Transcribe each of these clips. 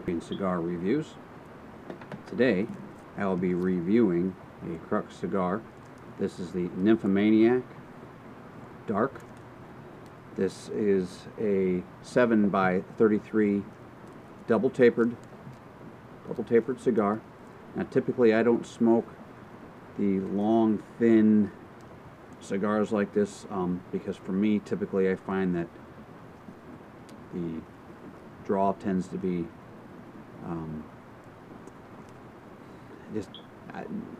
Scorpion Cigar Reviews. Today I will be reviewing a Crux cigar. This is the Ninfamaniac Dark. This is a 7x33 double tapered cigar. Now typically I don't smoke the long thin cigars like this because for me typically I find that the draw tends to be just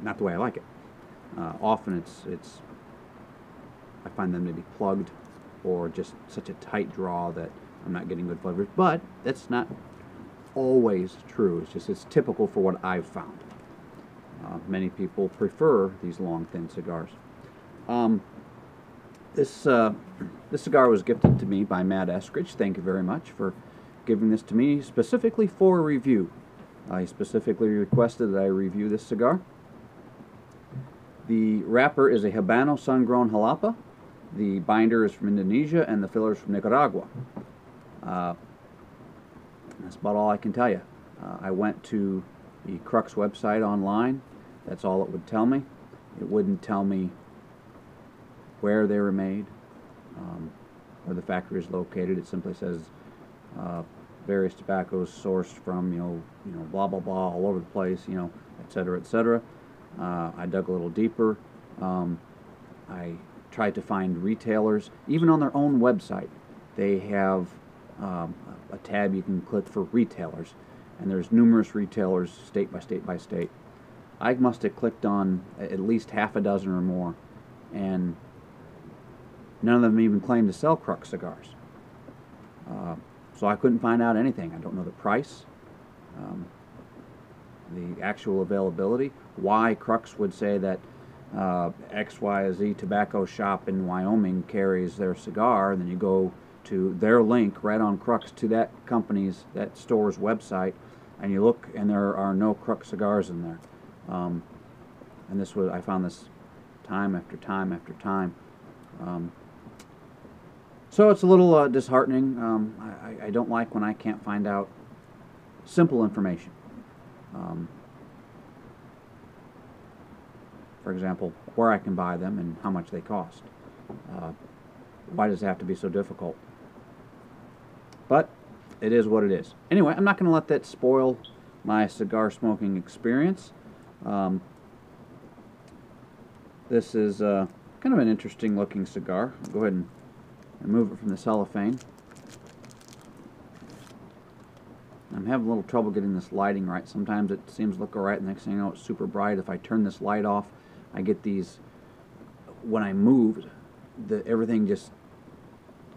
not the way I like it. Often I find them to be plugged or just such a tight draw that I'm not getting good flavors. But that's not always true. It's typical for what I've found. Many people prefer these long thin cigars. This cigar was gifted to me by Matt Eskridge. Thank you very much for giving this to me specifically for a review. He specifically requested that I review this cigar. The wrapper is a Habano sun-grown jalapa. The binder is from Indonesia and the filler is from Nicaragua. That's about all I can tell you. I went to the Crux website online. That's all it would tell me. It wouldn't tell me where they were made, where the factory is located. It simply says various tobaccos sourced from, blah blah blah, all over the place, etc., etc. I dug a little deeper. I tried to find retailers. Even on their own website, they have a tab you can click for retailers, and there's numerous retailers, state by state by state. I must have clicked on at least half a dozen or more, and none of them even claim to sell Crux cigars. So I couldn't find out anything. I don't know the price, the actual availability, why Crux would say that XYZ tobacco shop in Wyoming carries their cigar, and then you go to their link right on Crux to that store's website, and you look and there are no Crux cigars in there. And I found this time after time after time. So it's a little disheartening. I don't like when I can't find out simple information. For example, where I can buy them and how much they cost. Why does it have to be so difficult? But it is what it is. Anyway, I'm not going to let that spoil my cigar smoking experience. This is kind of an interesting looking cigar. I'll go ahead and remove it from the cellophane. I'm having a little trouble getting this lighting right. Sometimes it seems to look alright, and the next thing you know it's super bright. If I turn this light off, I get these, when I move, everything just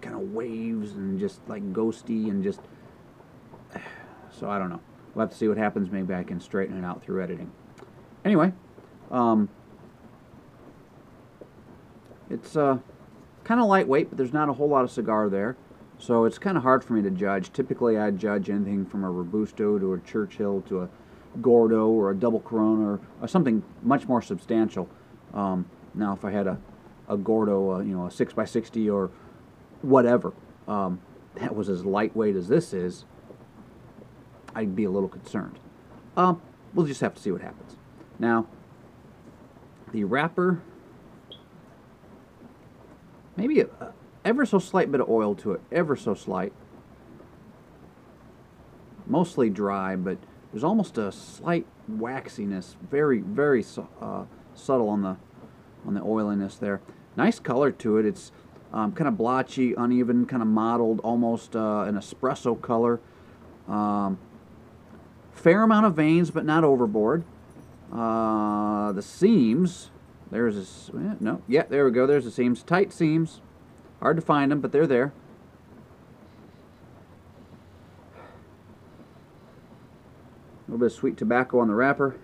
kind of waves and just like ghosty and just, so I don't know. We'll have to see what happens. Maybe I can straighten it out through editing. Anyway, it's kind of lightweight, but there's not a whole lot of cigar there, so it's kind of hard for me to judge. Typically I judge anything from a Robusto to a Churchill to a Gordo or a double Corona or something much more substantial. Now if I had a Gordo, a 6x60 or whatever, that was as lightweight as this is, I'd be a little concerned. We'll just have to see what happens. Now, the wrapper, maybe a ever so slight bit of oil to it, ever so slight. Mostly dry, but there's almost a slight waxiness, very, very subtle on the oiliness there. Nice color to it. It's kind of blotchy, uneven, kind of mottled, almost an espresso color. Fair amount of veins, but not overboard. The seams, there we go, there's the seams. Tight seams. Hard to find them, but they're there. A little bit of sweet tobacco on the wrapper.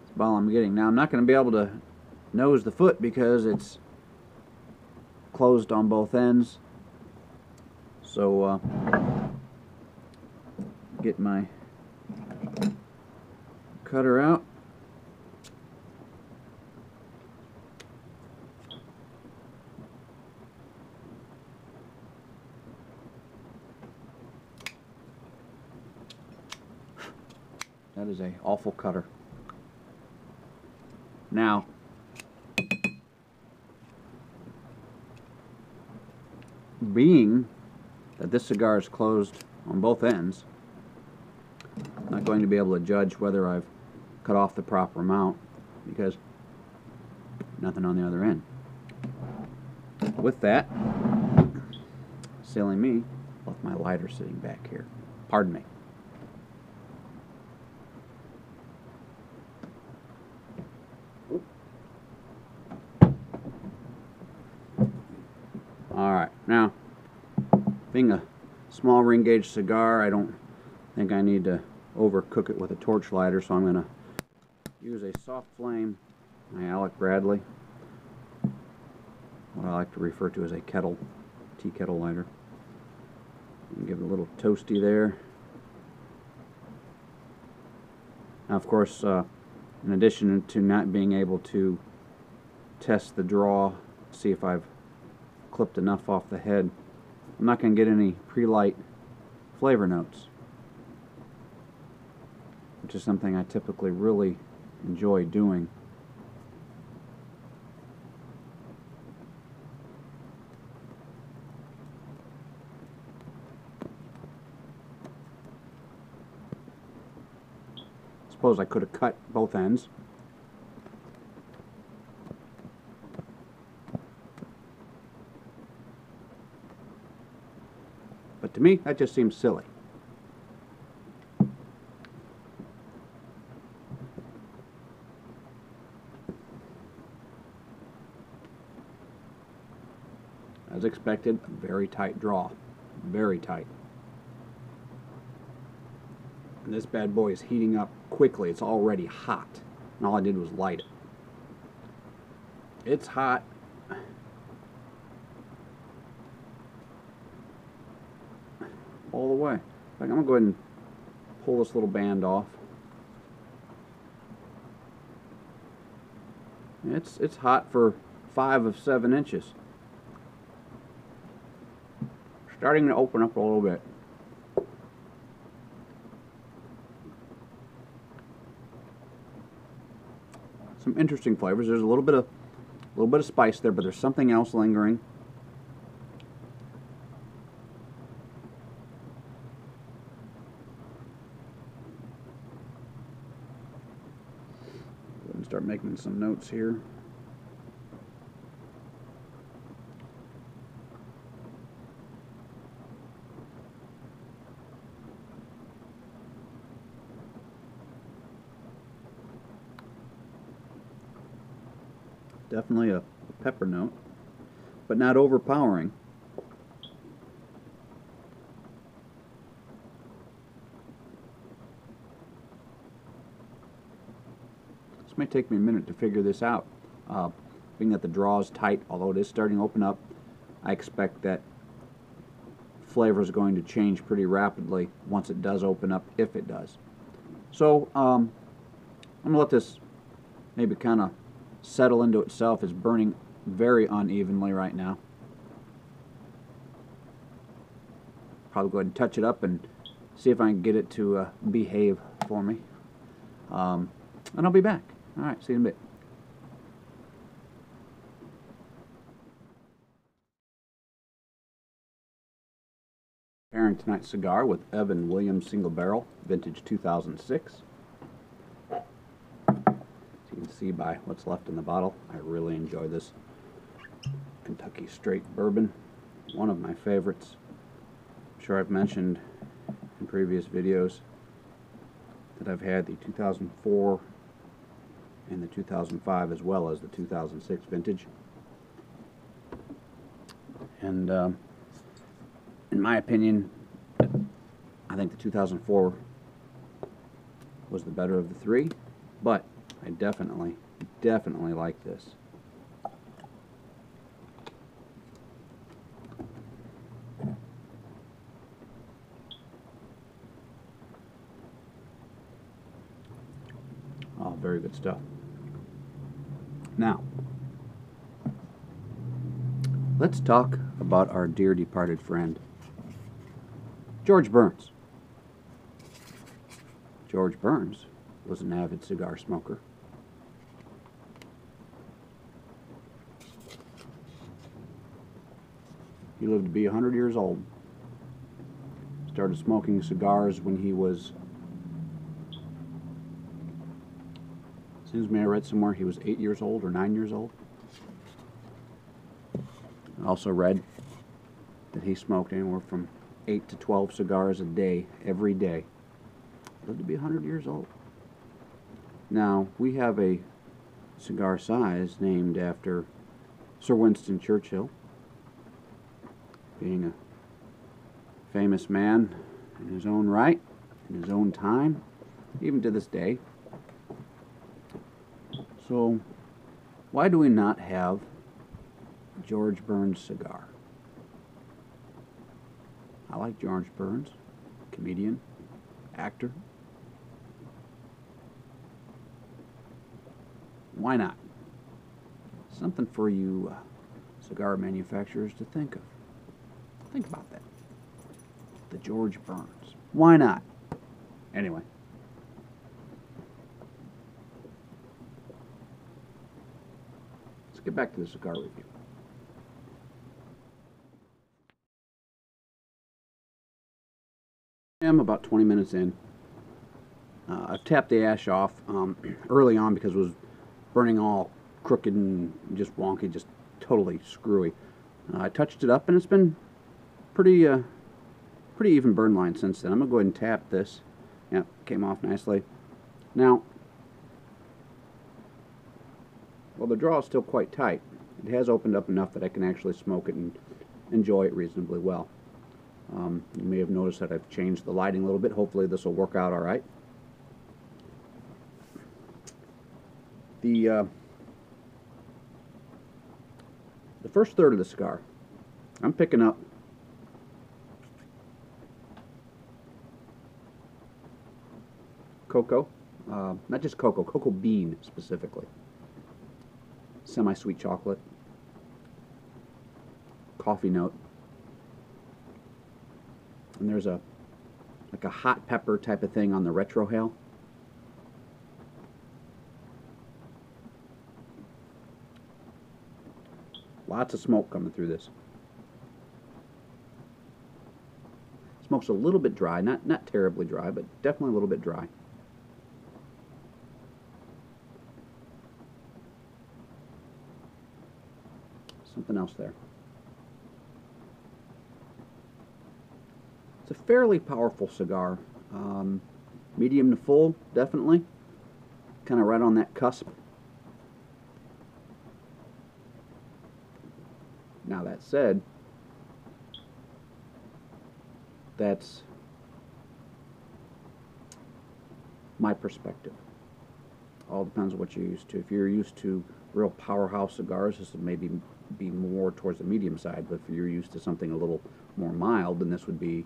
That's all I'm getting. Now I'm not going to be able to nose the foot because it's closed on both ends. So get my cutter out. That is a awful cutter. Now, being that this cigar is closed on both ends, I'm not going to be able to judge whether I've cut off the proper amount because nothing on the other end. With that, silly me, left my lighter sitting back here. Pardon me. Alright, now, being a small ring gauge cigar, I don't think I need to overcook it with a torch lighter, so I'm going to use a soft flame, my Alec Bradley, what I like to refer to as a tea kettle lighter. And give it a little toasty there. Now, of course, in addition to not being able to test the draw, see if I've clipped enough off the head, I'm not going to get any pre-light flavor notes, which is something I typically really enjoy doing. Suppose I could have cut both ends. But to me, that just seems silly. As expected, a very tight draw. Very tight. And this bad boy is heating up quickly. It's already hot. And all I did was light it. It's hot. All the way. In fact, I'm going to go ahead and pull this little band off. It's hot for 5 of 7 inches. Starting to open up a little bit. Some interesting flavors. There's a little bit of spice there, but there's something else lingering. Go ahead and start making some notes here. Definitely a pepper note, but not overpowering. This may take me a minute to figure this out. Being that the draw is tight, although it is starting to open up, I expect that flavor is going to change pretty rapidly once it does open up, if it does. So I'm going to let this maybe kind of settle into itself. It's burning very unevenly right now. Probably go ahead and touch it up and see if I can get it to behave for me. And I'll be back. Alright, see you in a bit. Preparing tonight's cigar with Evan Williams Single Barrel, vintage 2006. You can see by what's left in the bottle, I really enjoy this Kentucky straight bourbon. One of my favorites. I'm sure I've mentioned in previous videos that I've had the 2004 and the 2005 as well as the 2006 vintage. And in my opinion, I think the 2004 was the better of the three, but I definitely like this. Oh, very good stuff. Now, let's talk about our dear departed friend, George Burns. George Burns was an avid cigar smoker. He lived to be 100 years old. Started smoking cigars when he was, seems to me I read somewhere he was 8 years old or 9 years old. I also read that he smoked anywhere from 8 to 12 cigars a day, every day. Lived to be 100 years old. Now, we have a cigar size named after Sir Winston Churchill, being a famous man in his own right, in his own time, even to this day. So, why do we not have George Burns cigar? I like George Burns, comedian, actor. Why not? Something for you cigar manufacturers to think of. Think about that. The George Burns. Why not? Anyway. Let's get back to the cigar review. I'm about 20 minutes in. I've tapped the ash off early on because it was burning all crooked and just wonky, just totally screwy. I touched it up and it's been pretty even burn line since then. I'm going to go ahead and tap this. Yep, came off nicely. Now, well, the draw is still quite tight. It has opened up enough that I can actually smoke it and enjoy it reasonably well. You may have noticed that I've changed the lighting a little bit. Hopefully this will work out all right. The first third of the cigar, I'm picking up cocoa, not just cocoa, cocoa bean specifically, semi-sweet chocolate, coffee note, and there's like a hot pepper type of thing on the retrohale. Lots of smoke coming through this. Smoke's a little bit dry, not terribly dry, but definitely a little bit dry. Something else there. It's a fairly powerful cigar. Medium to full, definitely. Kind of right on that cusp. Now that said, that's my perspective. All depends on what you're used to. If you're used to real powerhouse cigars, this would maybe be more towards the medium side, but if you're used to something a little more mild, then this would be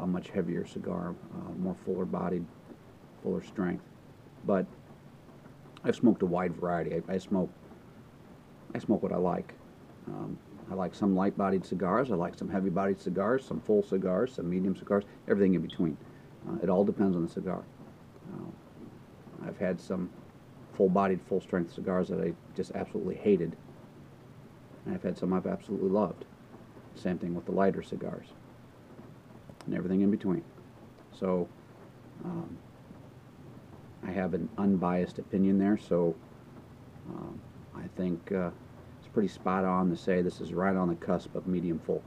a much heavier cigar, more fuller bodied, fuller strength. But I've smoked a wide variety. I smoke what I like. I like some light-bodied cigars. I like some heavy-bodied cigars, some full cigars, some medium cigars, everything in between. It all depends on the cigar. I've had some full-bodied, full-strength cigars that I just absolutely hated. And I've had some I've absolutely loved. Same thing with the lighter cigars. And everything in between. So, I have an unbiased opinion there, so I think it's pretty spot on to say this is right on the cusp of medium full.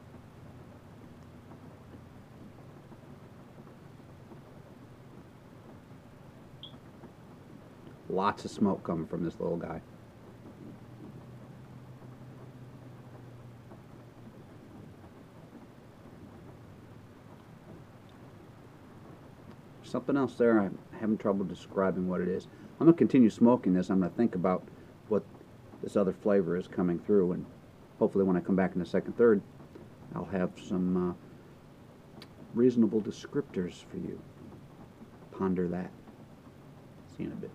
Lots of smoke coming from this little guy. Something else there, I'm having trouble describing what it is. I'm going to continue smoking this. I'm going to think about what this other flavor is coming through, and hopefully when I come back in the second third, I'll have some reasonable descriptors for you. Ponder that. See you in a bit.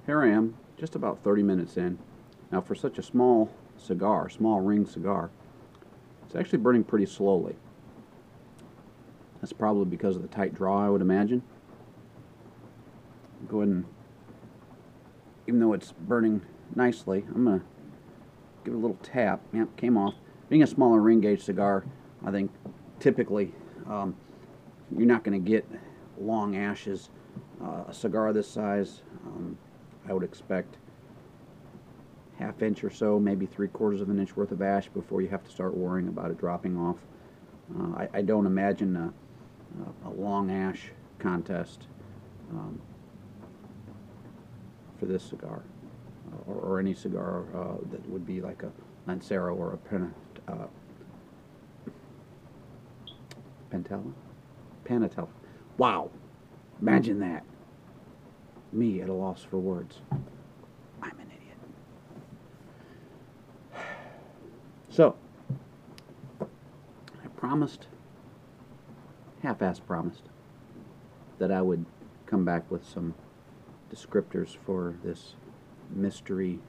Here I am, just about 30 minutes in. Now for such a small cigar, small ring cigar, It's actually burning pretty slowly. That's probably because of the tight draw, I would imagine. Go ahead and, even though it's burning nicely, I'm going to give it a little tap. Yep, came off. Being a smaller ring gauge cigar, I think typically you're not going to get long ashes. A cigar this size, I would expect ½ inch or so, maybe 3/4 of an inch worth of ash before you have to start worrying about it dropping off. I don't imagine a long ash contest for this cigar, or any cigar that would be like a Lancero or a Panatella. Wow, imagine that. Me at a loss for words. I'm an idiot. So, I promised, half-assed promised, that I would come back with some descriptors for this mystery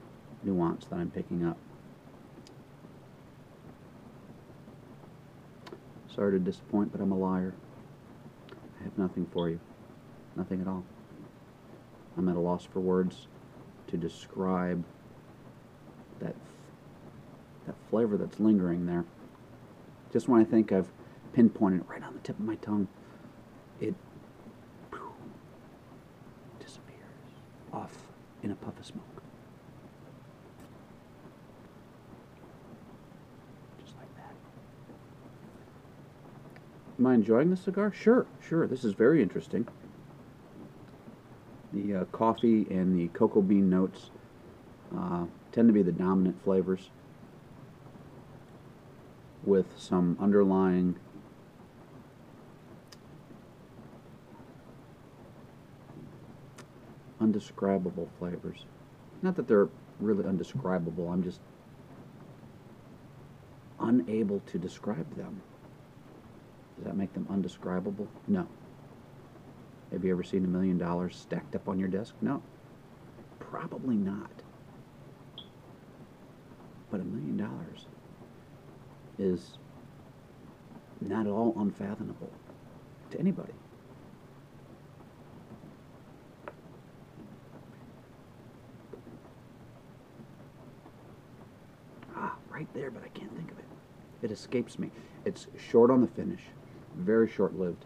nuance that I'm picking up. Sorry to disappoint, but I'm a liar. I have nothing for you. Nothing at all. I'm at a loss for words to describe that flavor that's lingering there. Just when I think I've pinpointed it right on the tip of my tongue, it disappears off in a puff of smoke. Just like that. Am I enjoying the cigar? Sure. This is very interesting. The coffee and the cocoa bean notes tend to be the dominant flavors, with some underlying undescribable flavors. Not that they're really undescribable, I'm just unable to describe them. Does that make them undescribable? No. Have you ever seen $1 million stacked up on your desk? No. Probably not. But $1 million is not at all unfathomable to anybody. Right there, but I can't think of it. It escapes me. It's short on the finish, very short-lived.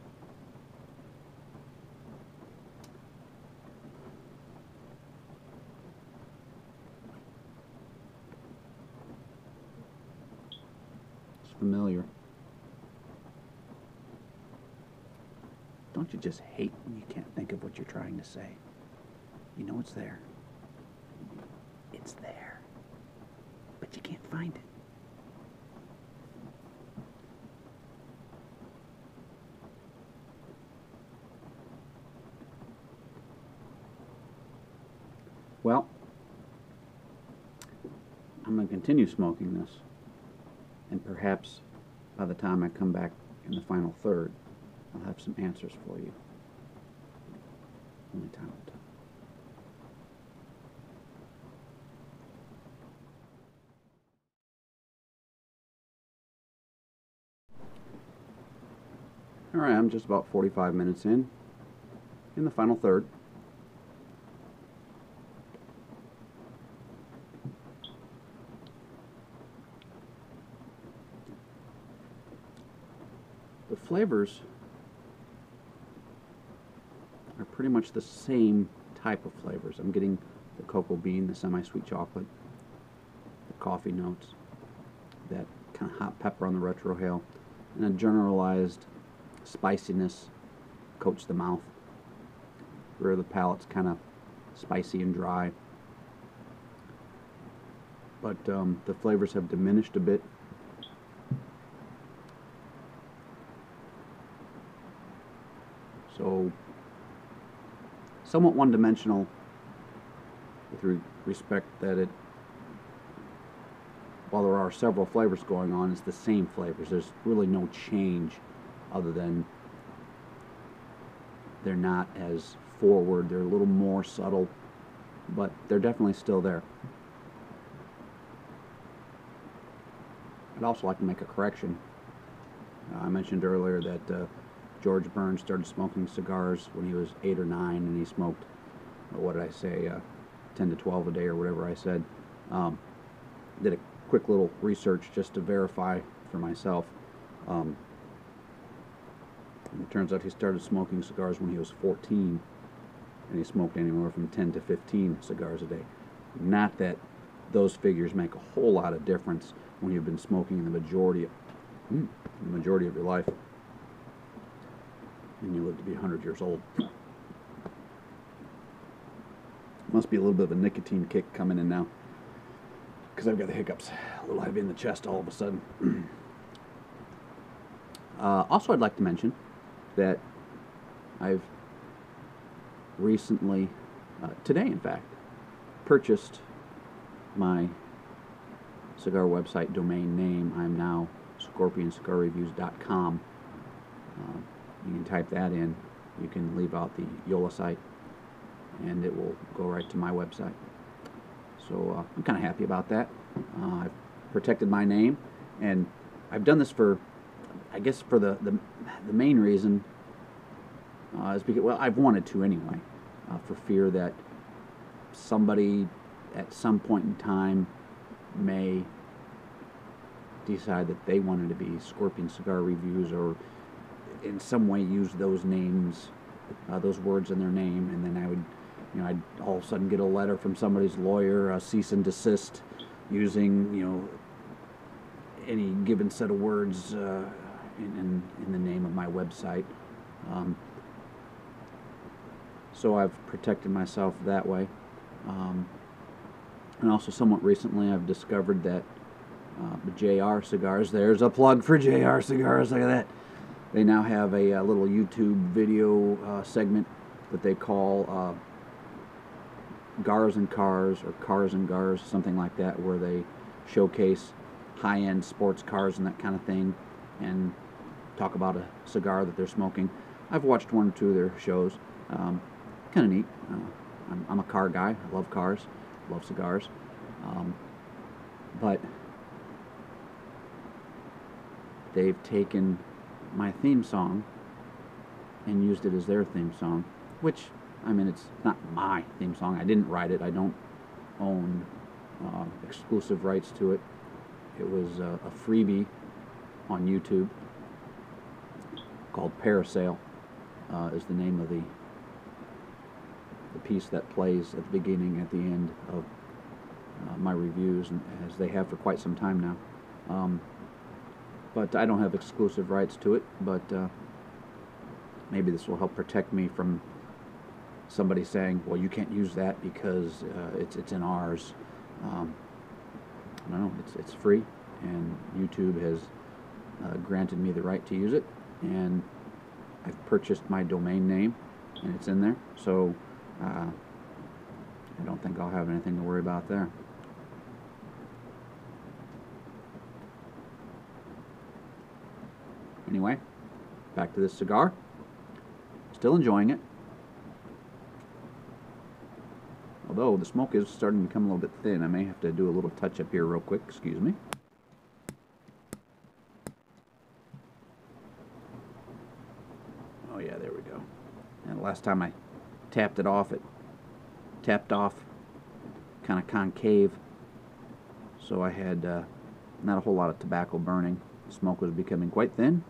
It's familiar. Don't you just hate when you can't think of what you're trying to say? You know it's there. It's there. But you can't find it. Well, I'm going to continue smoking this, and perhaps by the time I come back in the final third, I'll have some answers for you. Only time will tell. Alright, I'm just about 45 minutes in the final third. The flavors are pretty much the same type of flavors. I'm getting the cocoa bean, the semi-sweet chocolate, the coffee notes, that kind of hot pepper on the retrohale, and a generalized spiciness coats the mouth. Rear of the palate's kind of spicy and dry. But the flavors have diminished a bit. So, somewhat one-dimensional with respect that it, while there are several flavors going on, it's the same flavors. There's really no change other than they're not as forward. They're a little more subtle, but they're definitely still there. I'd also like to make a correction. I mentioned earlier that George Burns started smoking cigars when he was 8 or 9, and he smoked, what did I say, 10 to 12 a day or whatever I said. Did a quick little research just to verify for myself. And it turns out he started smoking cigars when he was 14, and he smoked anywhere from 10 to 15 cigars a day. Not that those figures make a whole lot of difference when you've been smoking the majority of your life and you live to be 100 years old. Must be a little bit of a nicotine kick coming in now, because I've got the hiccups a little heavy in the chest all of a sudden. Also, I'd like to mention that I've recently, today in fact, purchased my cigar website domain name. I'm now scorpionscigarreviews.com. You can type that in. You can leave out the YOLA site, and it will go right to my website. So I'm kind of happy about that. I've protected my name, and I've done this for, I guess, for the main reason is because, well, I've wanted to anyway, for fear that somebody at some point in time may decide that they wanted to be Scorpion Cigar Reviews, or in some way use those names, those words in their name, and then I would, I'd all of a sudden get a letter from somebody's lawyer, a cease and desist, using, any given set of words in the name of my website. So I've protected myself that way. And also somewhat recently I've discovered that the JR Cigars, there's a plug for JR Cigars, look at that. They now have a little YouTube video segment that they call Gars and Cars, or Cars and Gars, something like that, where they showcase high-end sports cars and that kind of thing, and talk about a cigar that they're smoking. I've watched 1 or 2 of their shows. Kind of neat. I'm a car guy. I love cars. Love cigars. But they've taken my theme song and used it as their theme song, which, I mean, it's not my theme song. I didn't write it. I don't own exclusive rights to it. It was a freebie on YouTube called Parasail, is the name of the piece that plays at the beginning, at the end of my reviews, and as they have for quite some time now. But I don't have exclusive rights to it, but maybe this will help protect me from somebody saying, well, you can't use that because it's in ours. No, it's free, and YouTube has granted me the right to use it, and I've purchased my domain name, and it's in there, so I don't think I'll have anything to worry about there. Anyway, back to this cigar. Still enjoying it. Although the smoke is starting to become a little bit thin. I may have to do a little touch up here real quick. Excuse me. Oh yeah, there we go. And the last time I tapped it off, it tapped off kind of concave. So I had not a whole lot of tobacco burning. The smoke was becoming quite thin.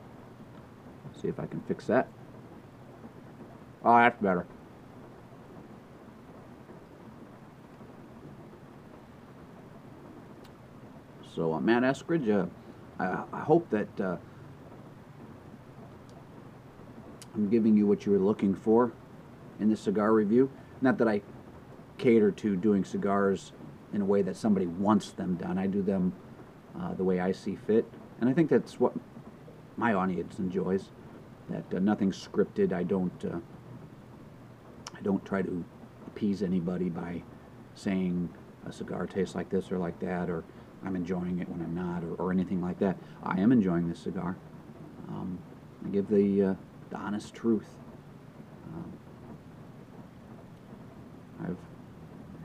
See if I can fix that. Oh, that's better. So, Matt Eskridge, I hope that I'm giving you what you were looking for in this cigar review. Not that I cater to doing cigars in a way that somebody wants them done. I do them the way I see fit. And I think that's what my audience enjoys. That nothing's scripted. I don't try to appease anybody by saying a cigar tastes like this or like that, or I'm enjoying it when I'm not, or anything like that. I am enjoying this cigar. I give the honest truth. I've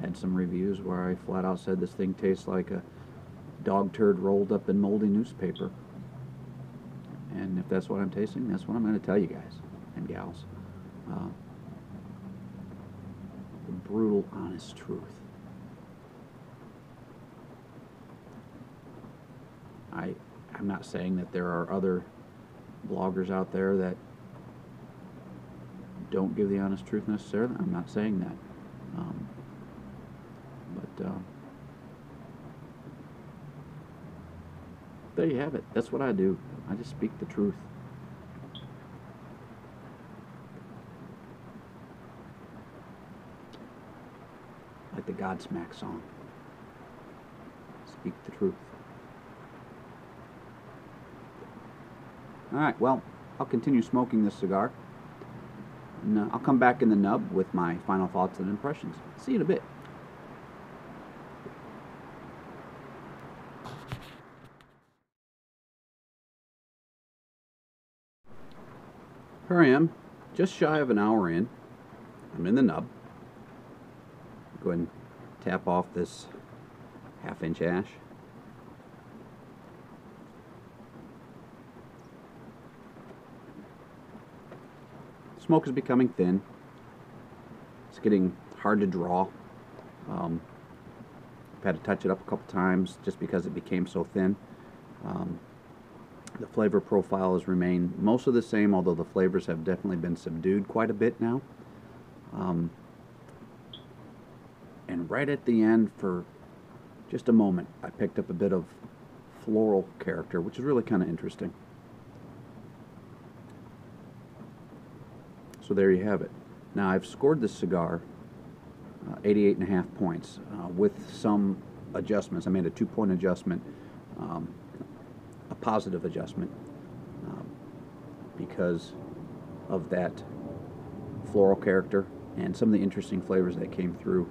had some reviews where I flat out said this thing tastes like a dog turd rolled up in moldy newspaper. And if that's what I'm tasting, that's what I'm going to tell you guys and gals. The brutal, honest truth. I'm not saying that there are other bloggers out there that don't give the honest truth necessarily. I'm not saying that. But there you have it. That's what I do. I just speak the truth. Like the Godsmack song. Speak the truth. Alright, well, I'll continue smoking this cigar. And I'll come back in the nub with my final thoughts and impressions. See you in a bit. Here I am, just shy of an hour in. I'm in the nub. Go ahead and tap off this half-inch ash. Smoke is becoming thin. It's getting hard to draw. I've had to touch it up a couple times just because it became so thin. The flavor profile has remained most of the same, although the flavors have definitely been subdued quite a bit now. And right at the end, for just a moment, I picked up a bit of floral character, which is really kind of interesting. So there you have it. Now I've scored this cigar 88.5 points with some adjustments. I made a 2-point adjustment, a positive adjustment, because of that floral character and some of the interesting flavors that came through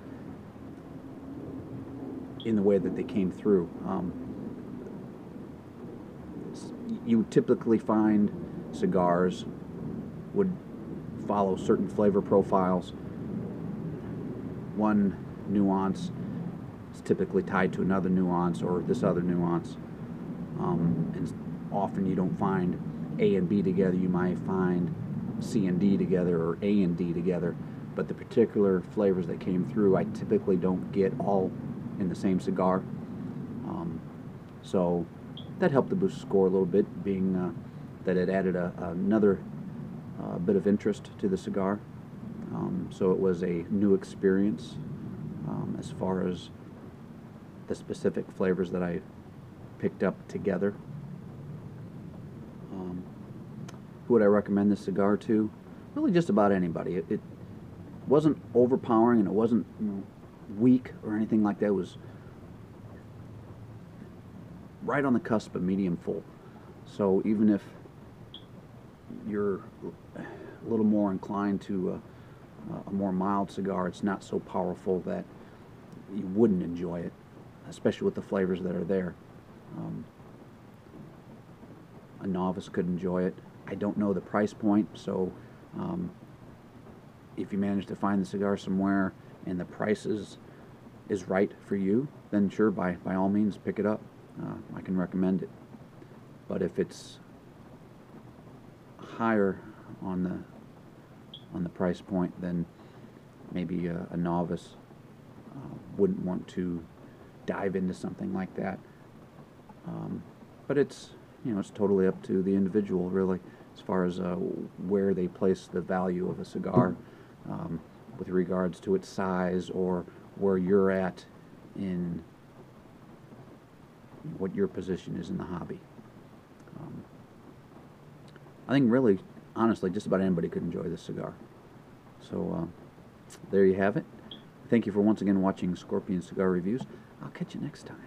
in the way that they came through. You typically find cigars would follow certain flavor profiles. One nuance is typically tied to another nuance or this other nuance. And often you don't find A and B together. You might find C and D together or A and D together. But the particular flavors that came through, I typically don't get all in the same cigar. So that helped to boost the score a little bit, being that it added another bit of interest to the cigar. So it was a new experience as far as the specific flavors that I picked up together. Who would I recommend this cigar to? Really just about anybody. It wasn't overpowering and it wasn't, you know, weak or anything like that. It was right on the cusp of medium full. So even if you're a little more inclined to a more mild cigar, it's not so powerful that you wouldn't enjoy it, especially with the flavors that are there. A novice could enjoy it. I don't know the price point, so if you manage to find the cigar somewhere and the price is right for you, then sure, by all means, pick it up. I can recommend it. But if it's higher on the price point, then maybe a novice wouldn't want to dive into something like that. But it's, you know, it's totally up to the individual, really, as far as where they place the value of a cigar with regards to its size or where you're at in what your position is in the hobby. I think really, honestly, just about anybody could enjoy this cigar. So there you have it. Thank you for once again watching Scorpion Cigar Reviews. I'll catch you next time.